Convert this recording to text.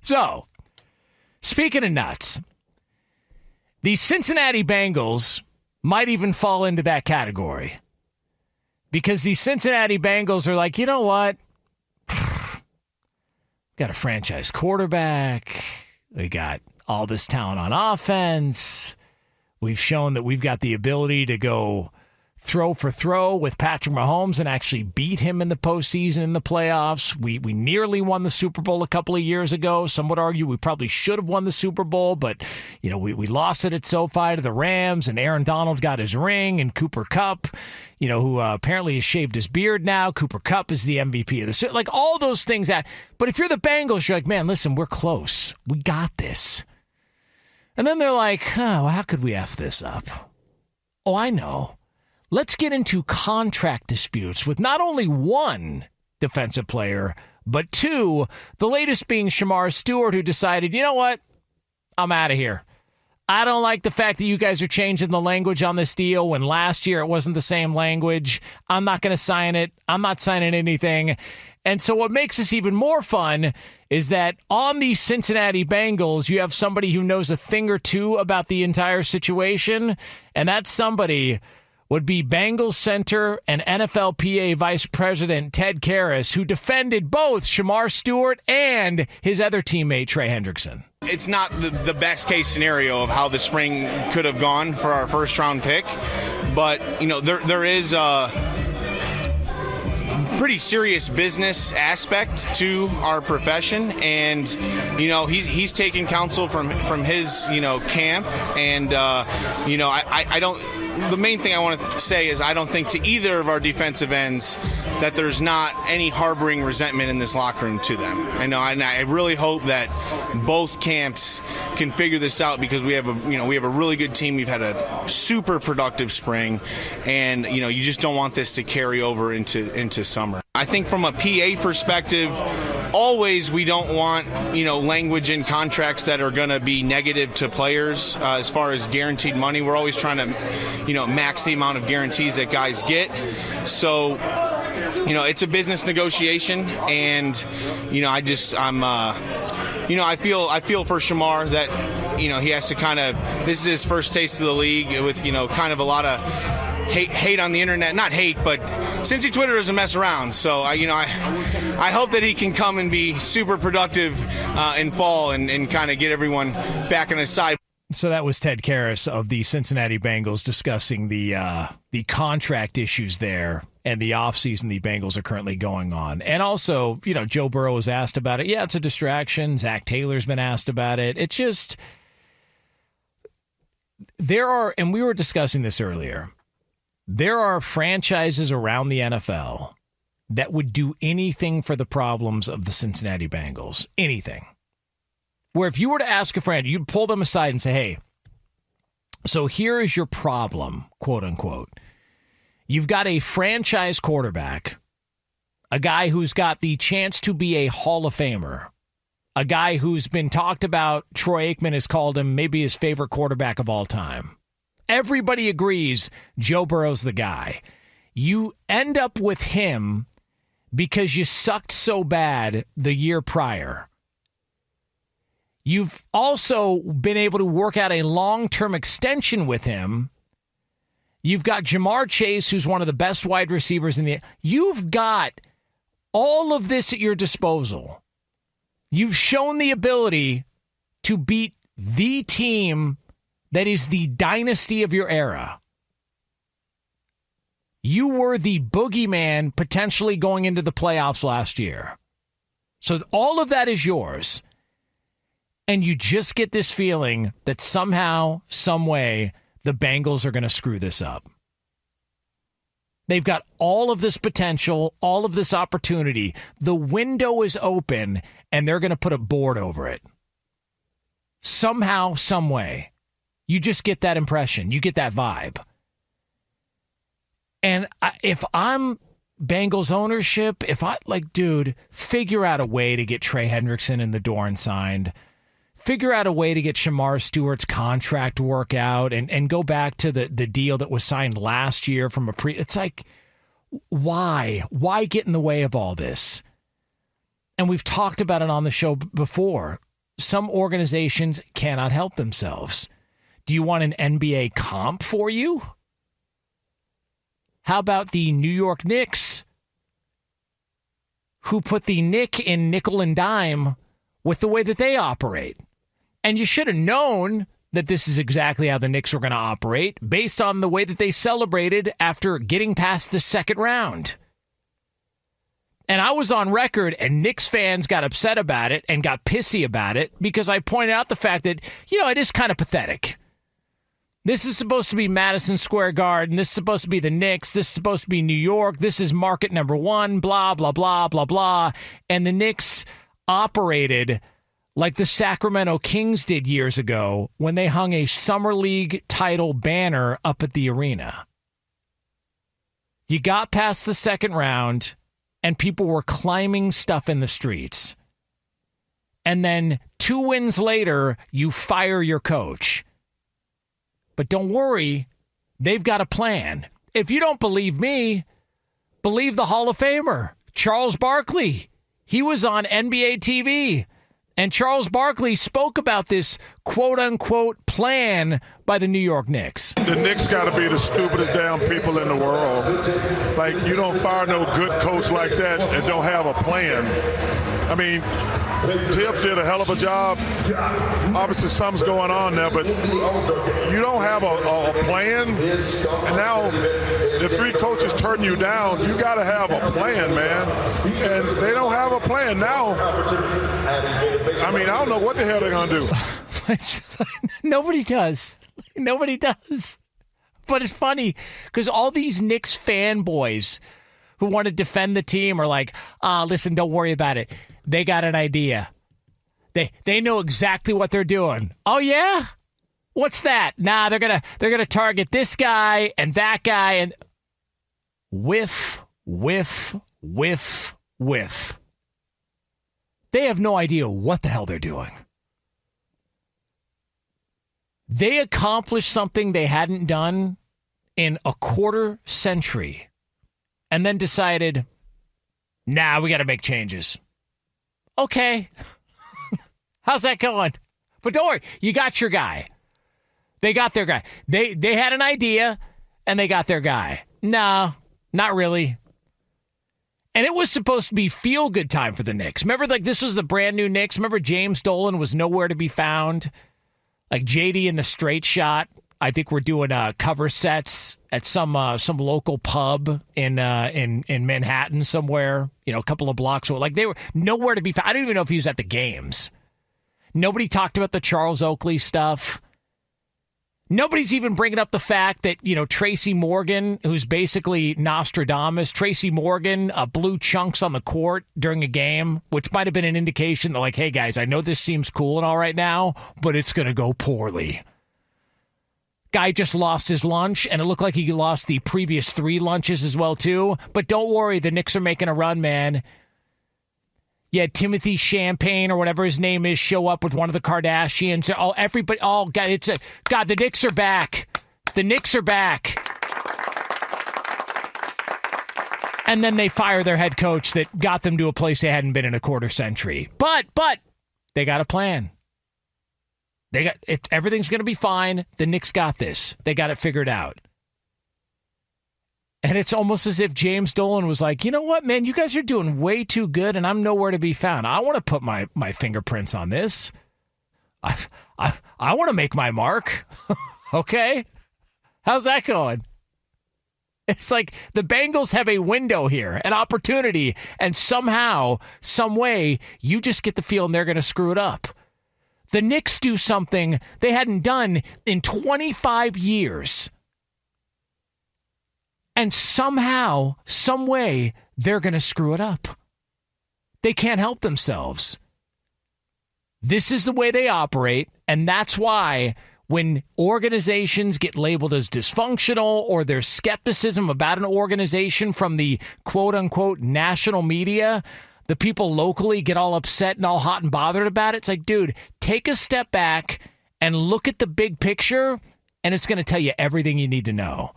So, speaking of nuts, the Cincinnati Bengals might even fall into that category. Because the Cincinnati Bengals are like, you know what? Got a franchise quarterback. We got all this talent on offense. We've shown that we've got the ability to go throw for throw with Patrick Mahomes and actually beat him in the postseason in the playoffs. We nearly won the Super Bowl a couple of years ago. Some would argue we probably should have won the Super Bowl, but we lost it at SoFi to the Rams, and Aaron Donald got his ring, and Cooper Kupp, who apparently has shaved his beard now. Cooper Kupp is the MVP of the like all those things. But if you're the Bengals, you're like, man, listen, we're close. We got this. And then they're like, well, how could we F this up? Oh, I know. Let's get into contract disputes with not only one defensive player, but two, the latest being Shamar Stewart, who decided, you know what? I'm out of here. I don't like the fact that you guys are changing the language on this deal when last year it wasn't the same language. I'm not going to sign it. I'm not signing anything. And so what makes this even more fun is that on the Cincinnati Bengals, you have somebody who knows a thing or two about the entire situation, and that somebody would be Bengals center and NFLPA Vice President Ted Carris, who defended both Shamar Stewart and his other teammate, Trey Hendrickson. It's not the best case scenario of how the spring could have gone for our first round pick, but there is a pretty serious business aspect to our profession, and he's taking counsel from his camp, and I don't. The main thing I want to say is I don't think to either of our defensive ends that there's not any harboring resentment in this locker room to them. And I really hope that both camps can figure this out, because we have a really good team. We've had a super productive spring, and you just don't want this to carry over into summer. I think from a PA perspective, always we don't want language in contracts that are going to be negative to players as far as guaranteed money. We're always trying to max the amount of guarantees that guys get. So it's a business negotiation, and I feel for Shamar that he has to this is his first taste of the league with kind of a lot of hate on the internet. Not hate, but Cincy Twitter doesn't mess around. So I hope that he can come and be super productive in fall and kind of get everyone back on his side. So that was Ted Carris of the Cincinnati Bengals discussing the contract issues there and the offseason the Bengals are currently going on. And also, Joe Burrow was asked about it. Yeah, it's a distraction. Zach Taylor's been asked about it. It's just, and we were discussing this earlier, there are franchises around the NFL that would do anything for the problems of the Cincinnati Bengals. Anything. Where if you were to ask a friend, you'd pull them aside and say, hey, so here is your problem, quote unquote. You've got a franchise quarterback, a guy who's got the chance to be a Hall of Famer, a guy who's been talked about. Troy Aikman has called him maybe his favorite quarterback of all time. Everybody agrees Joe Burrow's the guy. You end up with him because you sucked so bad the year prior. You've also been able to work out a long-term extension with him. You've got Jamar Chase, who's one of the best wide receivers in the... You've got all of this at your disposal. You've shown the ability to beat the team that is the dynasty of your era. You were the boogeyman potentially going into the playoffs last year. So all of that is yours. And you just get this feeling that somehow, some way, the Bengals are going to screw this up. They've got all of this potential, all of this opportunity. The window is open, and they're going to put a board over it. Somehow, some way. You just get that impression. You get that vibe. And if I'm Bengals ownership, dude, figure out a way to get Trey Hendrickson in the door and signed. Figure out a way to get Shamar Stewart's contract work out and go back to the deal that was signed last year from it's like, why? Why get in the way of all this? And we've talked about it on the show before. some organizations cannot help themselves. Do you want an NBA comp for you? How about the New York Knicks, who put the Nick in nickel and dime with the way that they operate? And you should have known that this is exactly how the Knicks were going to operate based on the way that they celebrated after getting past the second round. And I was on record, and Knicks fans got upset about it and got pissy about it because I pointed out the fact that, it is kind of pathetic. This is supposed to be Madison Square Garden. This is supposed to be the Knicks. This is supposed to be New York. This is market number one, blah, blah, blah, blah, blah. And the Knicks operated like the Sacramento Kings did years ago when they hung a Summer League title banner up at the arena. You got past the second round, and people were climbing stuff in the streets. And then 2 wins later, you fire your coach. But don't worry, they've got a plan. If you don't believe me, believe the Hall of Famer, Charles Barkley. He was on NBA TV. And Charles Barkley spoke about this quote-unquote plan by the New York Knicks. The Knicks got to be the stupidest damn people in the world. Like, you don't fire no good coach like that and don't have a plan. I mean, Tibbs did a hell of a job. Obviously, something's going on there, but you don't have a plan. And now the 3 coaches turn you down. You got to have a plan, man. And they don't have a plan now. I mean, I don't know what the hell they're going to do. Nobody does. Nobody does. But it's funny because all these Knicks fanboys who want to defend the team are like, listen, don't worry about it. They got an idea. They know exactly what they're doing. Oh, yeah? What's that? Nah, they're gonna target this guy and that guy and whiff, whiff, whiff, whiff. They have no idea what the hell they're doing. They accomplished something they hadn't done in a quarter century and then decided, nah, we got to make changes. Okay. How's that going? But don't worry, you got your guy. They got their guy. They had an idea, and they got their guy. No, not really. And it was supposed to be feel-good time for the Knicks. Remember, this was the brand new Knicks? Remember James Dolan was nowhere to be found? Like JD in the straight shot. I think we're doing cover sets at some local pub in Manhattan somewhere, a couple of blocks away. Like, they were nowhere to be found. I don't even know if he was at the games. Nobody talked about the Charles Oakley stuff. Nobody's even bringing up the fact that, Tracy Morgan, who's basically Nostradamus, Tracy Morgan blew chunks on the court during a game, which might have been an indication that, like, hey, guys, I know this seems cool and all right now, but it's going to go poorly. Guy just lost his lunch, and it looked like he lost the previous 3 lunches as well, too. But don't worry, the Knicks are making a run, man. Yeah, Timothy Champagne or whatever his name is show up with one of the Kardashians. Everybody, God, the Knicks are back. The Knicks are back. And then they fire their head coach that got them to a place they hadn't been in a quarter century. But they got a plan. Everything's going to be fine. The Knicks got this. They got it figured out. And it's almost as if James Dolan was like, you know what, man, you guys are doing way too good, and I'm nowhere to be found. I want to put my fingerprints on this. I want to make my mark. Okay? How's that going? It's like the Bengals have a window here, an opportunity, and somehow, some way, you just get the feeling they're going to screw it up. The Knicks do something they hadn't done in 25 years. And somehow, some way, they're going to screw it up. They can't help themselves. This is the way they operate, and that's why when organizations get labeled as dysfunctional or there's skepticism about an organization from the quote-unquote national media, the people locally get all upset and all hot and bothered about it. It's like, dude, take a step back and look at the big picture, and it's going to tell you everything you need to know.